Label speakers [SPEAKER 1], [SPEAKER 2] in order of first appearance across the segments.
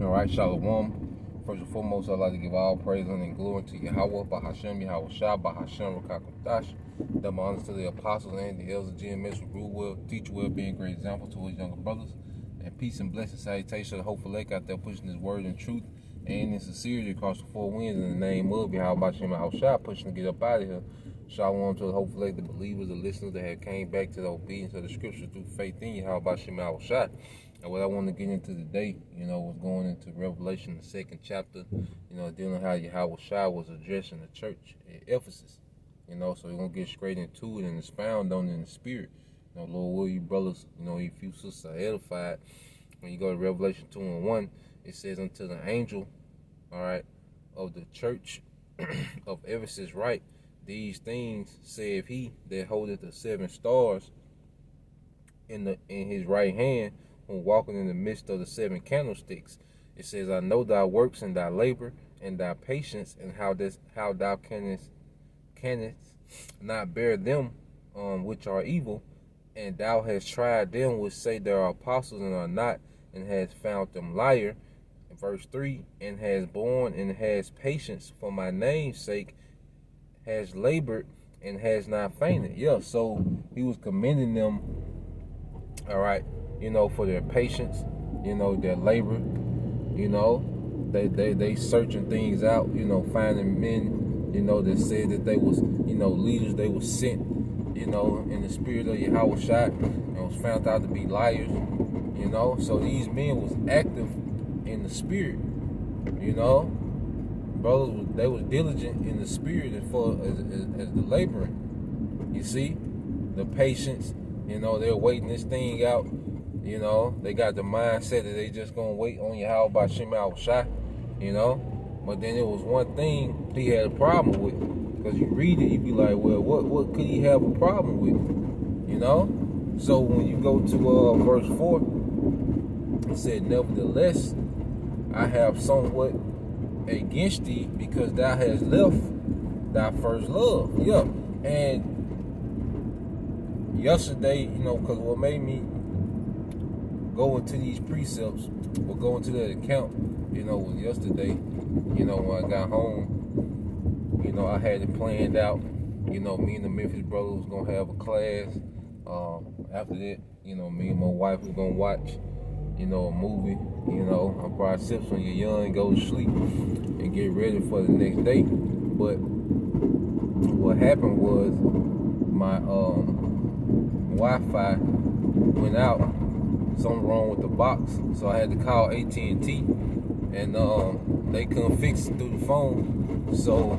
[SPEAKER 1] All right, Shalom. First and foremost, I'd like to give all praise and glory to Yahweh, Bahashem, Yahweh Shah, Bahashem, Rakakodash. Double honors to the apostles and the elders of GMS who grew well, teach well, being great example to his younger brothers. And peace and blessing, salutation to the hopeful lake out there pushing his word and truth and in sincerity across the four winds in the name of Yahweh, Bahashem, Yahweh Shah, pushing to get up out of here. Shalom to the hopeful lake, the believers, the listeners that have came back to the obedience of the scripture through faith in Yahweh, Bahashem, Yahweh Shah. And what I want to get into today, was going into Revelation, the second chapter, dealing how Yahweh Shai was addressing the church at Ephesus. So we're going to get straight into it and expound on it in the spirit. Lord, will you brothers, you few sisters are edified. When you go to Revelation 2:1, it says, unto the angel, all right, of the church of Ephesus, write, these things saith he that holdeth the seven stars in his right hand, walking in the midst of the seven candlesticks. It says, I know thy works and thy labor and thy patience, and how thou canst not bear them which are evil, and thou hast tried them which say they are apostles and are not, and hast found them liar. Verse 3, and has borne and has patience for my name's sake, has labored and has not fainted. Yeah, so he was commending them, all right, for their patience, their labor, they searching things out, finding men, that said that they was, leaders, they was sent, in the spirit of Yahweh Shai, and was found out to be liars, so these men was active in the spirit, brothers, they was diligent in the spirit as far as the laboring, you see, the patience, they're waiting this thing out. They got the mindset that they just gonna wait on Yahweh Bahashem Yahweh Shai, But then there was one thing he had a problem with, because you read it, you be like, well, what could he have a problem with, So when you go to verse 4, it said, nevertheless, I have somewhat against thee, because thou hast left thy first love. Yeah, and yesterday, because what made me go into these precepts, or go into that account, was yesterday, when I got home, I had it planned out, me and the Memphis brothers was going to have a class. After that, me and my wife was going to watch, a movie, I probably sip when you're young, go to sleep, and get ready for the next day. But what happened was my Wi-Fi went out. Something wrong with the box, so I had to call AT&T, and they couldn't fix it through the phone, so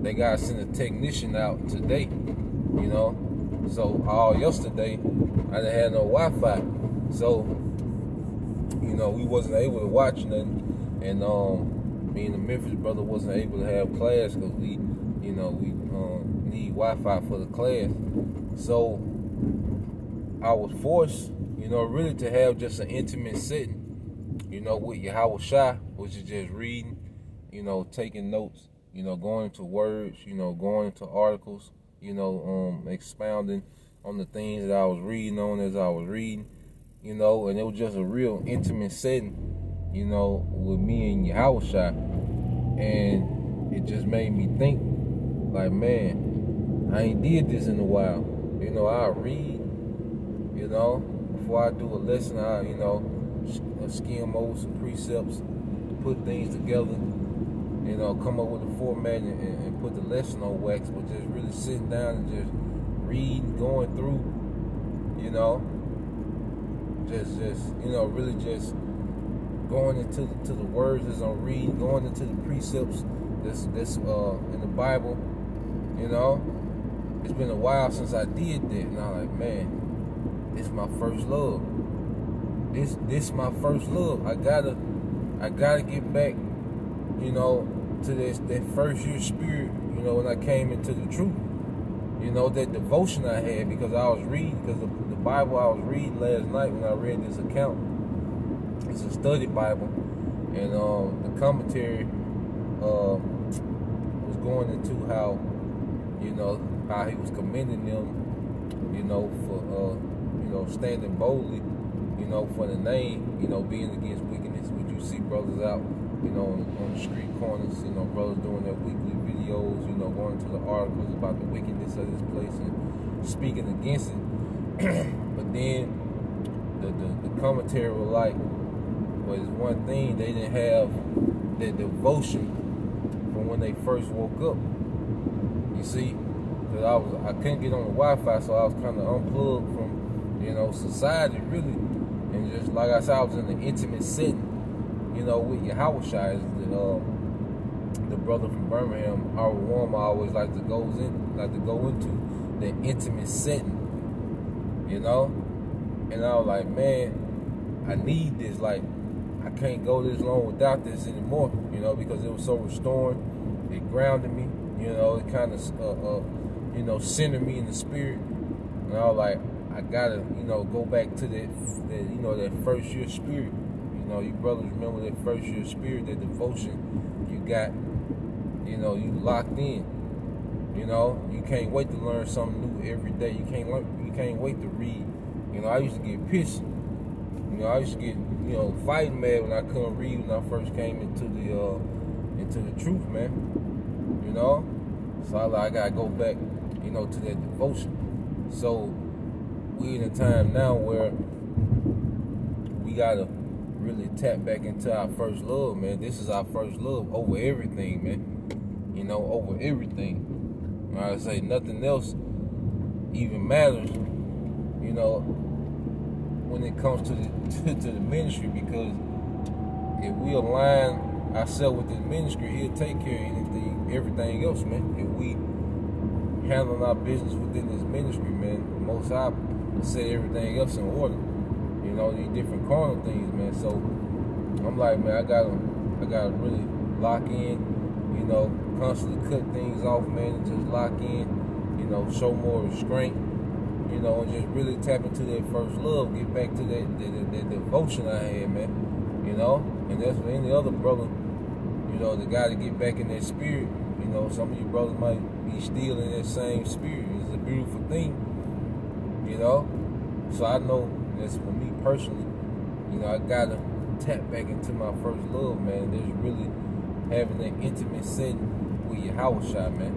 [SPEAKER 1] they got to send a technician out today, so all yesterday I didn't have no Wi-Fi, so we wasn't able to watch nothing, and me and the Memphis brother wasn't able to have class because we need Wi-Fi for the class, so I was forced, really to have just an intimate setting, with Yahweh Shai, which is just reading, taking notes, going into words, going into articles, expounding on the things that I was reading on as I was reading, and it was just a real intimate setting, with me and Yahweh Shai, and it just made me think, like, man, I ain't did this in a while, I read, before I do a lesson, I, skim over some precepts, put things together, come up with a format and put the lesson on wax, but just really sitting down and just reading, going through, really just going into the words as I'm reading, going into the precepts that's in the Bible, It's been a while since I did that, and I'm like, man, this is my first love. This my first love. I gotta get back, to that first year spirit, when I came into the truth. That devotion I had, because I was reading, because the Bible I was reading last night when I read this account, it's a study Bible, and the commentary was going into how, how he was commending them, for standing boldly, for the name, being against wickedness. Would you see brothers out, on the street corners, brothers doing their weekly videos, going to the articles about the wickedness of this place and speaking against it. But then the commentary was like, was one thing, they didn't have the devotion from when they first woke up. You see, because I couldn't get on the Wi-Fi, so I was kind of unplugged from, society really. And just like I said, I was in an intimate setting, with Yahushua, the brother from Birmingham, Howard Warm, I always like to go into the intimate setting, And I was like, man, I need this. Like, I can't go this long without this anymore, because it was so restoring. It grounded me, it kind of, centered me in the spirit. And I was like, I gotta, go back to that first year spirit. You brothers remember that first year spirit, that devotion you got, you locked in. You can't wait to learn something new every day. You can't wait to read. I used to get pissed. I used to get, fighting mad when I couldn't read when I first came into the truth, man. So I gotta go back, to that devotion. So we in a time now where we gotta really tap back into our first love, man. This is our first love over everything, man. Over everything. I say nothing else even matters, when it comes to the ministry, because if we align ourselves with the ministry, he'll take care of everything else, man. If we handle our business within this ministry, man, the Most High will set everything else in order. These different carnal things, man. So I'm like, man, I gotta really lock in, constantly cut things off, man, and just lock in, show more restraint, and just really tap into that first love, get back to that devotion I had, man, and that's for any other brother, the guy to get back in that spirit. Some of you brothers might be still in that same spirit. It's a beautiful thing, so I know that's for me personally, I gotta tap back into my first love, man. There's really having an intimate setting with Yahushua, man,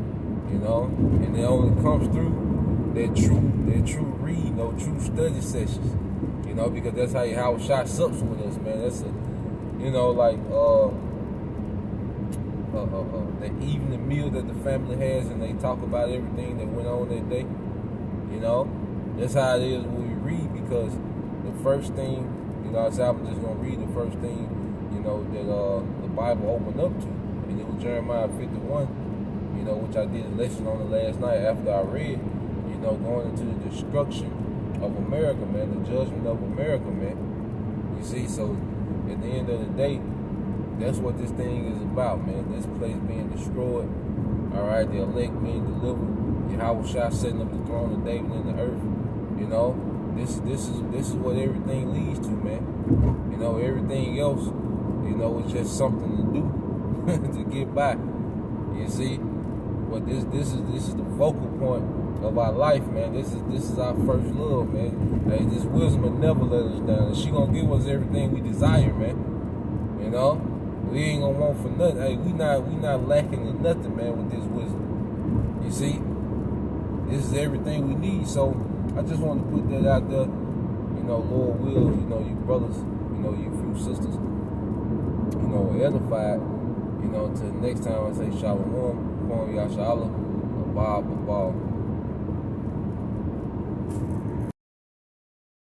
[SPEAKER 1] and it only comes through that true read, true study sessions, because that's how Yahushua sups with us, man. That's the evening meal that the family has, and they talk about everything that went on that day, that's how it is when we read, because the first thing, I said I'm just going to read the first thing, that the Bible opened up to, and it was Jeremiah 51, which I did a lesson on the last night after I read, going into the destruction of America, man, the judgment of America, man. You see, so at the end of the day, that's what this thing is about, man. This place being destroyed, all right, the elect being delivered, Yahushua setting up the throne of David in the earth, This is what everything leads to, man. Everything else, it's just something to do to get by. You see, but this is the focal point of our life, man. This is our first love, man. Hey, this wisdom will never let us down. And she gonna give us everything we desire, man. We ain't gonna want for nothing. Hey, we not lacking in nothing, man, with this wisdom. You see, this is everything we need. So I just want to put that out there. Lord will, you brothers, you few sisters, edified. Until next time I say shalom, Yashala, Abba, Abba.